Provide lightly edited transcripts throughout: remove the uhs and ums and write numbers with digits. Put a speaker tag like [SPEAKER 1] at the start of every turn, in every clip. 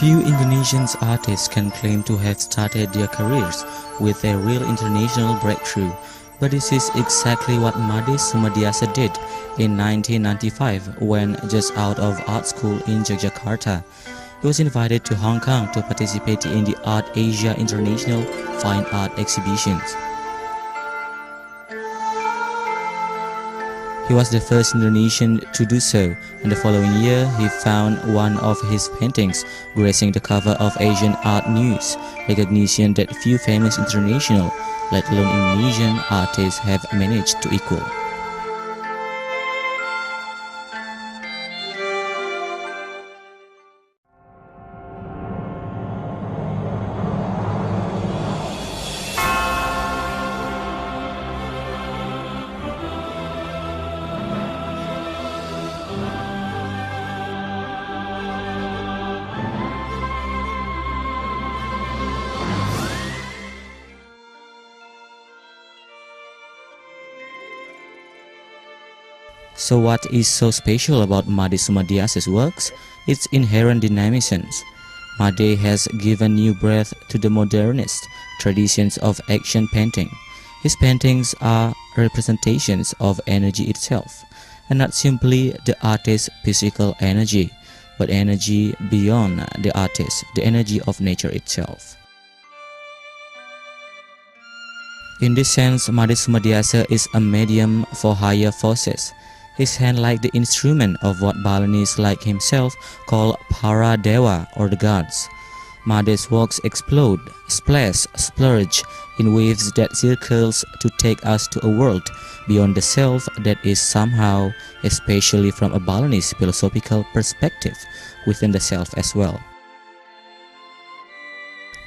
[SPEAKER 1] Few Indonesian artists can claim to have started their careers with a real international breakthrough, but this is exactly what Made Sumadiyasa did in 1995 when just out of art school in Yogyakarta. He was invited to Hong Kong to participate in the Art Asia International Fine Art Exhibitions. He was the first Indonesian to do so, and the following year he found one of his paintings gracing the cover of Asian Art News, recognition that few famous international, let alone Indonesian, artists have managed to equal. So what is so special about Made Sumadiyasa's works? Its inherent dynamism. Made has given new breath to the modernist traditions of action painting. His paintings are representations of energy itself, and not simply the artist's physical energy, but energy beyond the artist, the energy of nature itself. In this sense, Made Sumadiyasa is a medium for higher forces. His hand like the instrument of what Balinese like himself call para dewa or the gods. Made's works explode, splash, splurge in waves that circles to take us to a world beyond the self that is somehow, especially from a Balinese philosophical perspective, within the self as well.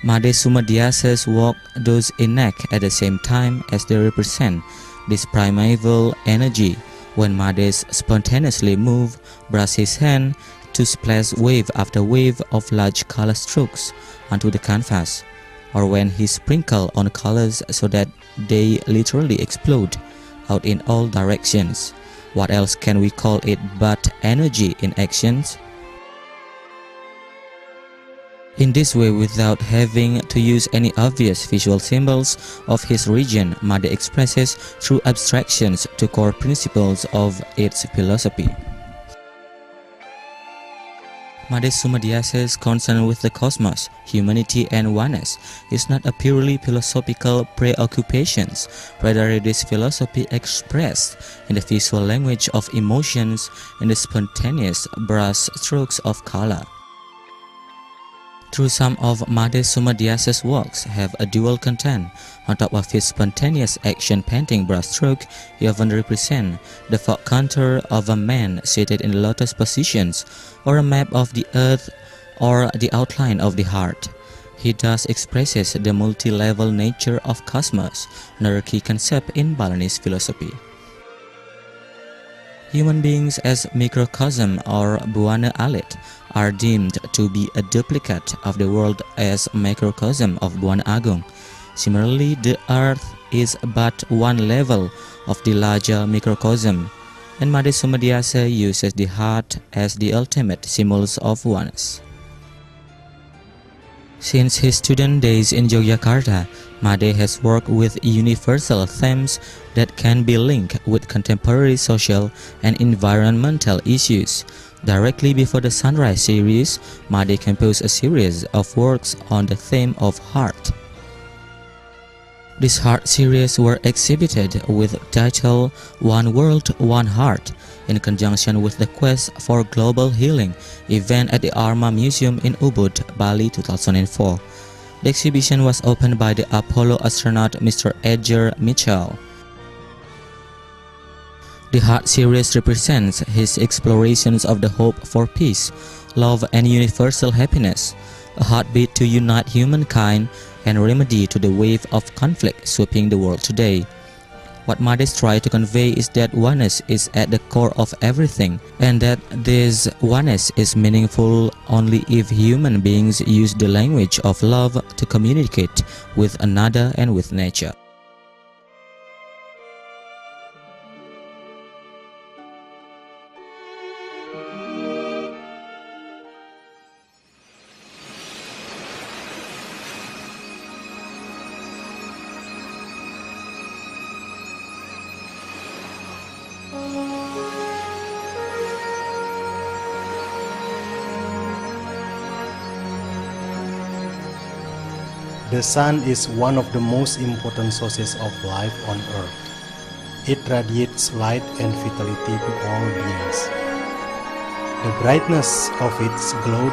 [SPEAKER 1] Made Sumadiyasa's work does enact at the same time as they represent this primeval energy. When Made spontaneously move, brush his hand to splash wave after wave of large color strokes onto the canvas, or when he sprinkle on colors so that they literally explode out in all directions. What else can we call it but energy in actions? In this way, without having to use any obvious visual symbols of his region, Made expresses through abstractions the core principles of its philosophy. Made Sumadiyasa's concern with the cosmos, humanity and oneness is not a purely philosophical preoccupation, rather it is philosophy expressed in the visual language of emotions and the spontaneous brush strokes of color. Through some of Made Sumadiyasa's works have a dual content. On top of his spontaneous action painting brushstroke, he often represents the fog contour of a man seated in lotus positions, or a map of the earth, or the outline of the heart. He thus expresses the multi-level nature of cosmos, another key concept in Balinese philosophy. Human beings as microcosm or buana alit are deemed to be a duplicate of the world as macrocosm of Buana Agung. Similarly, the earth is but one level of the larger microcosm, and Made Sumadiyasa uses the heart as the ultimate symbols of oneness. Since his student days in Yogyakarta, Made has worked with universal themes that can be linked with contemporary social and environmental issues. Directly before the Sunrise series, Made composed a series of works on the theme of heart. This heart series were exhibited with title One World, One Heart in conjunction with the Quest for Global Healing event at the Arma Museum in Ubud, Bali 2004. The exhibition was opened by the Apollo astronaut Mr. Edgar Mitchell. The Heart series represents his explorations of the hope for peace, love and universal happiness, a heartbeat to unite humankind and remedy to the wave of conflict sweeping the world today. What Made tries to convey is that oneness is at the core of everything, and that this oneness is meaningful only if human beings use the language of love to communicate with another and with nature.
[SPEAKER 2] The sun is one of the most important sources of life on earth. It radiates light and vitality to all beings. The brightness of its glow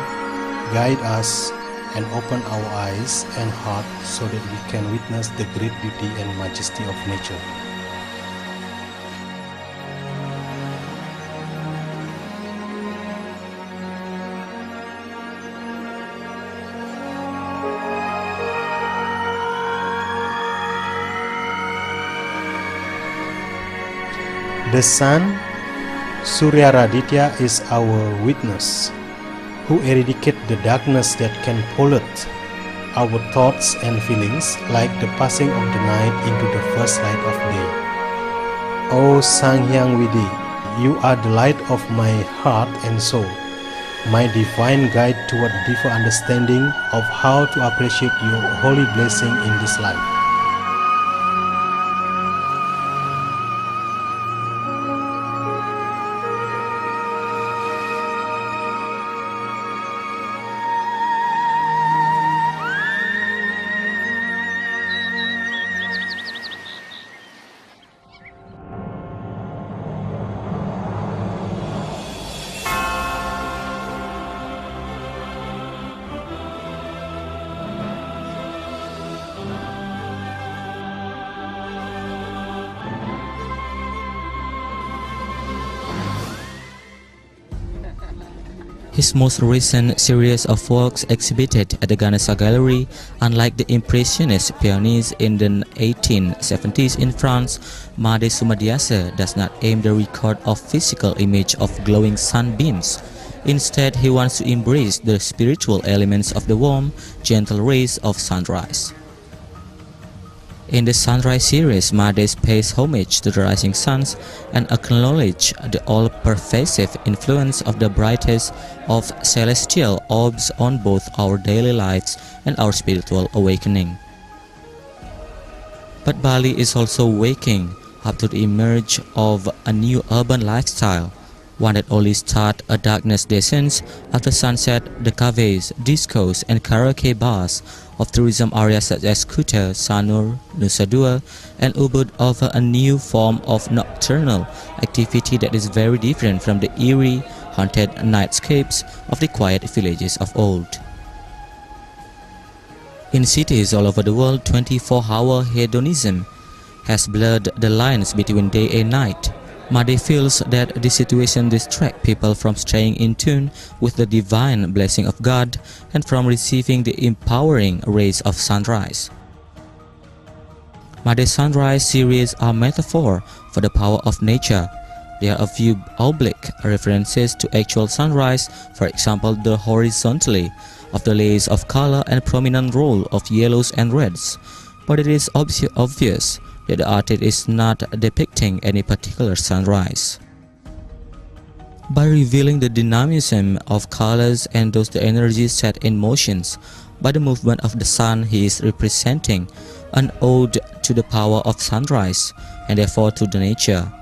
[SPEAKER 2] guides us and open our eyes and heart so that we can witness the great beauty and majesty of nature. The sun, Surya Raditya, is our witness, who eradicate the darkness that can pollute our thoughts and feelings like the passing of the night into the first light of day. O Sanghyang Vidi, you are the light of my heart and soul, my divine guide toward deeper understanding of how to appreciate your holy blessing in this life.
[SPEAKER 1] His most recent series of works exhibited at the Ganesha Gallery, unlike the Impressionist pianist in the 1870s in France, Made Sumadiyasa does not aim to record a physical image of glowing sunbeams. Instead, he wants to embrace the spiritual elements of the warm, gentle rays of sunrise. In the Sunrise series, Made pays homage to the rising suns and acknowledges the all-pervasive influence of the brightest of celestial orbs on both our daily lives and our spiritual awakening. But Bali is also waking up to the emerge of a new urban lifestyle, one that only starts a darkness descends after sunset. The cafes, discos, and karaoke bars of tourism areas such as Kuta, Sanur, Nusa Dua, and Ubud offer a new form of nocturnal activity that is very different from the eerie, haunted nightscapes of the quiet villages of old. In cities all over the world, 24-hour hedonism has blurred the lines between day and night. Made feels that this situation distracts people from staying in tune with the divine blessing of God and from receiving the empowering rays of sunrise. Made's Sunrise series are metaphor for the power of nature. There are a few oblique references to actual sunrise, for example the horizontally of the layers of color and prominent role of yellows and reds, but it is obvious that the artist is not depicting any particular sunrise. By revealing the dynamism of colors and thus the energies set in motions by the movement of the sun, he is representing an ode to the power of sunrise and therefore to the nature.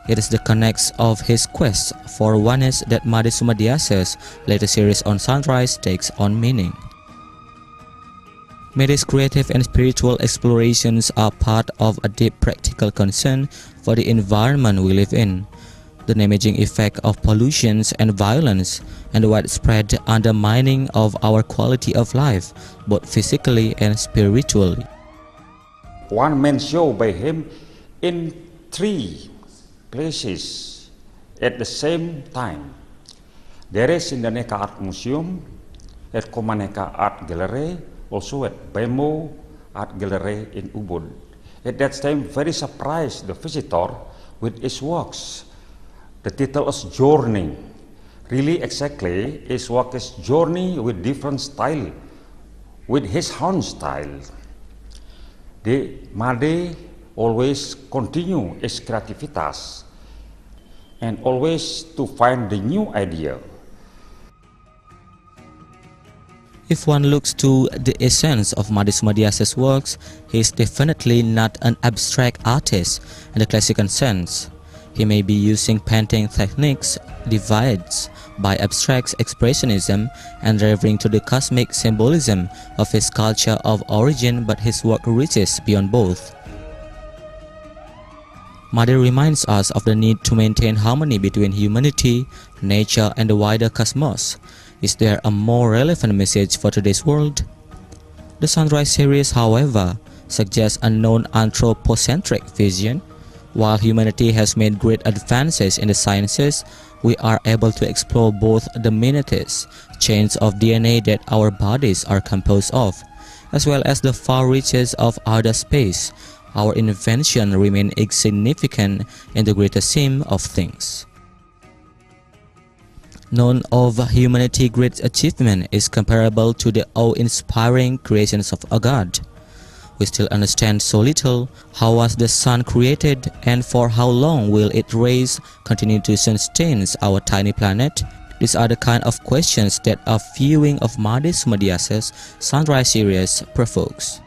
[SPEAKER 1] It is the connects of his quest for oneness that Made Sumadiyasa's later series on sunrise takes on meaning. Made's creative and spiritual explorations are part of a deep practical concern for the environment we live in, the damaging effect of pollution and violence, and the widespread undermining of our quality of life, both physically and spiritually.
[SPEAKER 3] One man show by him in 3 places at the same time. There is in the Neka Art Museum, at Komaneka Art Gallery, also at Bemo Art Gallery in Ubud. At that time, very surprised the visitor with his works. The title is Journey, really exactly is Walker's journey with different style, with his own style. The Made always continue its creativitas and always to find the new idea.
[SPEAKER 1] If one looks to the essence of Made Sumadiyasa's works, he is definitely not an abstract artist in the classical sense. He may be using painting techniques divided by abstract expressionism and referring to the cosmic symbolism of his culture of origin, but his work reaches beyond both. Made reminds us of the need to maintain harmony between humanity, nature, and the wider cosmos. Is there a more relevant message for today's world? The Sunrise series, however, suggests a non-anthropocentric vision. While humanity has made great advances in the sciences, we are able to explore both the minutest chains of DNA that our bodies are composed of, as well as the far reaches of outer space. Our invention remain insignificant in the greater scheme of things. None of humanity's great achievement is comparable to the awe-inspiring creations of a God. We still understand so little. How was the sun created, and for how long will its rays continue to sustain our tiny planet? These are the kind of questions that a viewing of Made Sumadiyasa's Sunrise series provokes.